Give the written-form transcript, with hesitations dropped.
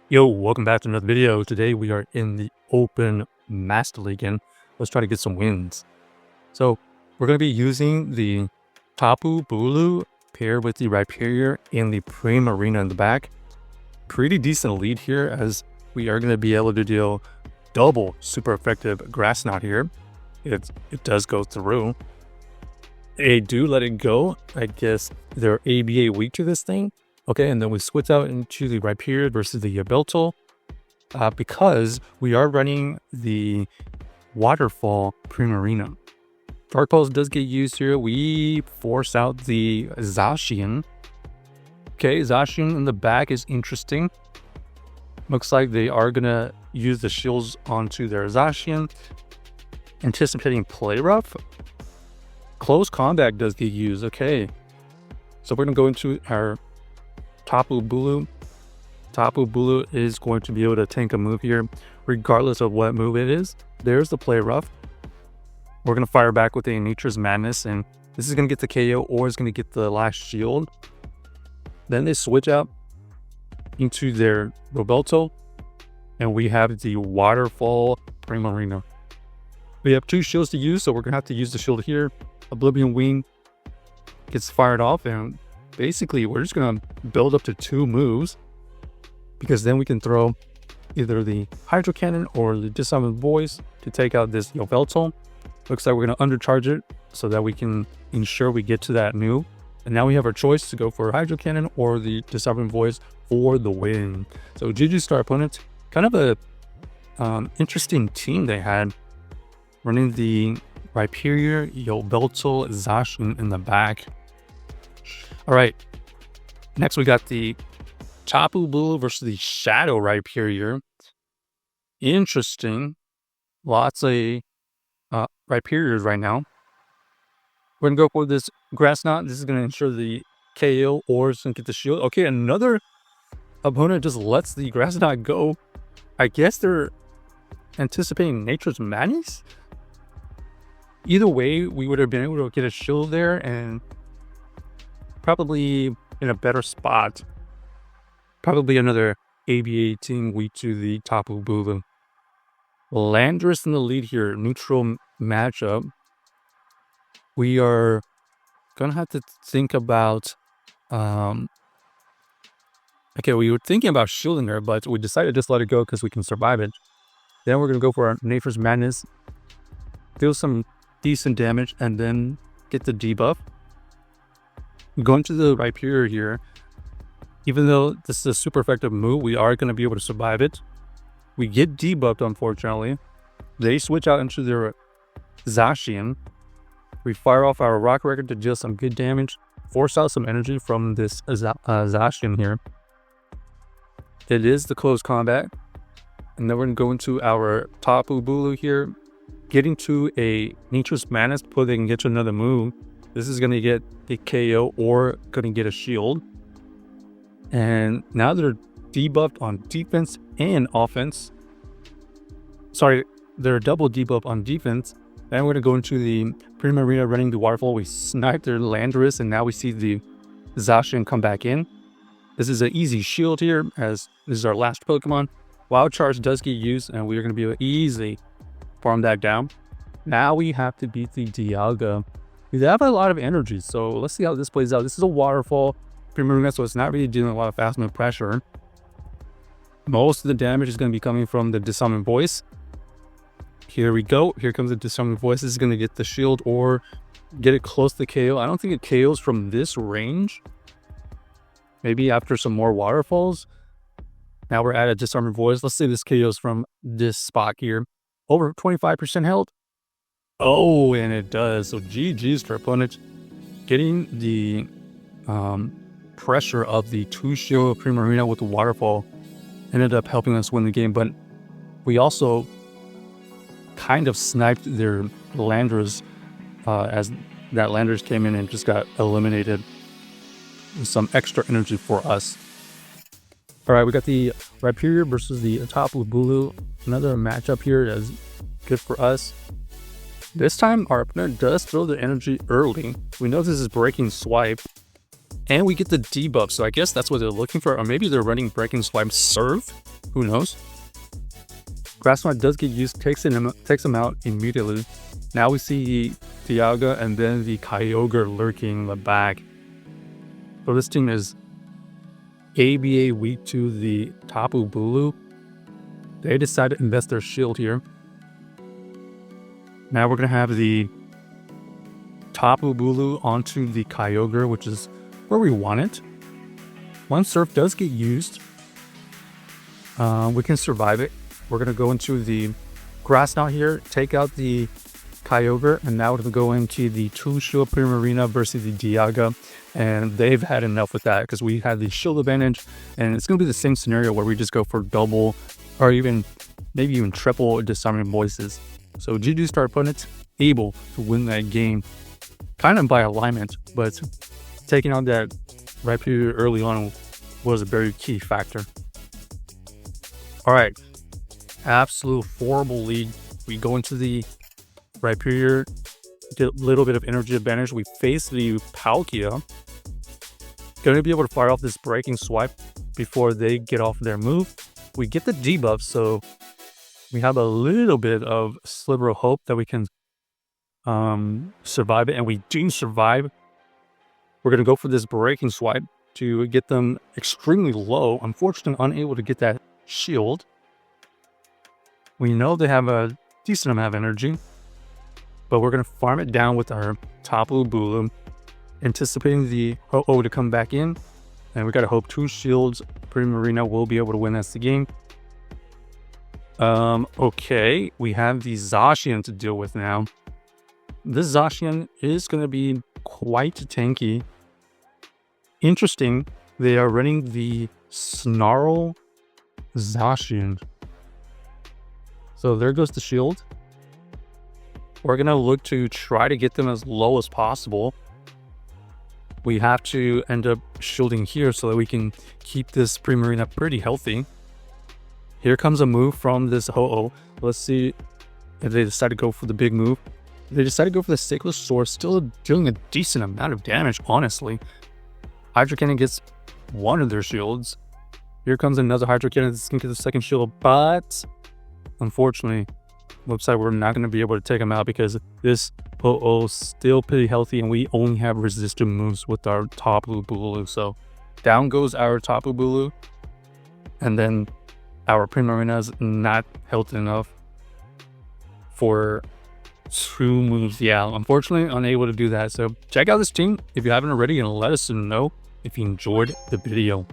Yo, welcome back to another video. Today we are in the open Master League and let's try to get some wins. So we're going to be using the Tapu Bulu paired with the Rhyperior and the Primarina in the back. Pretty decent lead here as we are going to be able to deal double super effective Grass Knot here. It does go through. They do let it go. I guess they're ABA weak to this thing. Okay, and then we switch out into the Rhyperior versus the Yveltal because we are running the Waterfall Primarina. Dark Pulse does get used here. We force out the Zacian. Okay, Zacian in the back is interesting. Looks like they are going to use the shields onto their Zacian. Anticipating Play Rough. Close Combat does get used. Okay, so we're going to go into our Tapu Bulu. Tapu Bulu is going to be able to tank a move here, regardless of what move it is. There's the Play Rough. We're going to fire back with a Nature's Madness, and this is going to get the KO or is going to get the last shield. Then they switch out into their Yveltal, and we have the Waterfall Primarina. We have two shields to use, so we're going to have to use the shield here. Oblivion Wing gets fired off, and basically we're just going to build up to two moves because then we can throw either the Hydro Cannon or the Disarming Voice to take out this Yveltal. Looks like we're going to undercharge it so that we can ensure we get to that move. And now we have our choice to go for Hydro Cannon or the Disarming Voice for the win. So GG's to our opponent. Kind of a interesting team they had, running the Rhyperior, Yveltal, Zacian in the back. All right, next we got the Tapu Bulu versus the Shadow Rhyperior. Interesting. Lots of Rhyperiors right now. We're going to go for this Grass Knot. This is going to ensure the KO or it's going to get the shield. Okay, another opponent just lets the Grass Knot go. I guess they're anticipating Nature's Madness. Either way, we would have been able to get a shield there and probably in a better spot. Probably another ABA team weak to the Tapu Bulu. Landorus in the lead here. Neutral matchup. We are gonna have to think about okay, we were thinking about shielding her, but we decided to just let it go because we can survive it. Then we're gonna go for our Nature's Madness, deal some decent damage, and then get the debuff. Going to the Rhyperior here, even though this is a super effective move, we are going to be able to survive it. We get debuffed, unfortunately. They switch out into their Zacian. We fire off our Rock Record to deal some good damage, force out some energy from this Zacian here. It is the close combat. And then we're going to go into our Tapu Bulu here, getting to a Nature's Madness before they can get to another move. This is going to get a KO or going to get a shield. And now they're debuffed on defense and offense. Sorry, they're double debuff on defense. Then we're going to go into the Primarina running the Waterfall. We snipe their Landorus, and now we see the Zacian come back in. This is an easy shield here, as this is our last Pokemon. Wild Charge does get used, and we are going to be able to easily farm that down. Now we have to beat the Dialga. We have a lot of energy, so let's see how this plays out. This is a Waterfall Primarina, so it's not really dealing a lot of fast move pressure. Most of the damage is going to be coming from the Disarming Voice. Here we go. Here comes the Disarming Voice. This is going to get the shield or get it close to KO. I don't think it KOs from this range. Maybe after some more Waterfalls. Now we're at a Disarming Voice. Let's say this KOs from this spot here. Over 25% health. Oh, and it does. So GG's for opponent. Getting the pressure of the two-shield Primarina with the Waterfall ended up helping us win the game. But we also kind of sniped their Landorus as that Landorus came in and just got eliminated with some extra energy for us. All right, we got the Rhyperior versus the Tapu Bulu. Another matchup here that's good for us. This time, our opponent does throw the energy early. We know this is Breaking Swipe, and we get the debuff, so I guess that's what they're looking for. Or maybe they're running Breaking Swipe Surf. Who knows? Grass Knot does get used, takes him out immediately. Now we see Dialga and then the Kyogre lurking in the back. So this team is ABA weak to the Tapu Bulu. They decided to invest their shield here. Now we're going to have the Tapu Bulu onto the Kyogre, which is where we want it. Once Surf does get used, we can survive it. We're going to go into the Grass Knot here, take out the Kyogre, and now we're going to go into the 2-shield Primarina versus the Dialga. And they've had enough with that because we had the shield advantage, and it's going to be the same scenario where we just go for double or maybe even triple disarming voices. So GG Star opponent able to win that game kind of by alignment, but taking out that Rhyperior early on was a very key factor. All right, absolute horrible lead. We go into the Rhyperior, get a little bit of energy advantage. We face the Palkia. Going to be able to fire off this breaking swipe before they get off their move. We get the debuff, so we have a little bit of sliver of hope that we can survive it, and we do survive. We're going to go for this breaking swipe to get them extremely low. Unfortunately, unable to get that shield. We know they have a decent amount of energy, but we're going to farm it down with our Tapu Bulu, anticipating the Ho-Oh to come back in, and we got to hope 2 shields Primarina will be able to win us the game. Okay, we have the Zacian to deal with now. This Zacian is going to be quite tanky. Interesting, they are running the Snarl Zacian. So there goes the shield. We're going to look to try to get them as low as possible. We have to end up shielding here so that we can keep this Primarina pretty healthy. Here comes a move from this Ho-Oh. Let's see if they decide to go for the big move. They decide to go for the Sacred Sword, still dealing a decent amount of damage, honestly. Hydro Cannon gets one of their shields. Here comes another Hydro Cannon. This is going to get the second shield, but unfortunately, looks like we're not going to be able to take him out because this Ho-Oh is still pretty healthy and we only have resistant moves with our Tapu Bulu. So down goes our Tapu Bulu, and then our Primarina is not healthy enough for 2 moves. Yeah, unfortunately unable to do that. So check out this team if you haven't already and let us know if you enjoyed the video.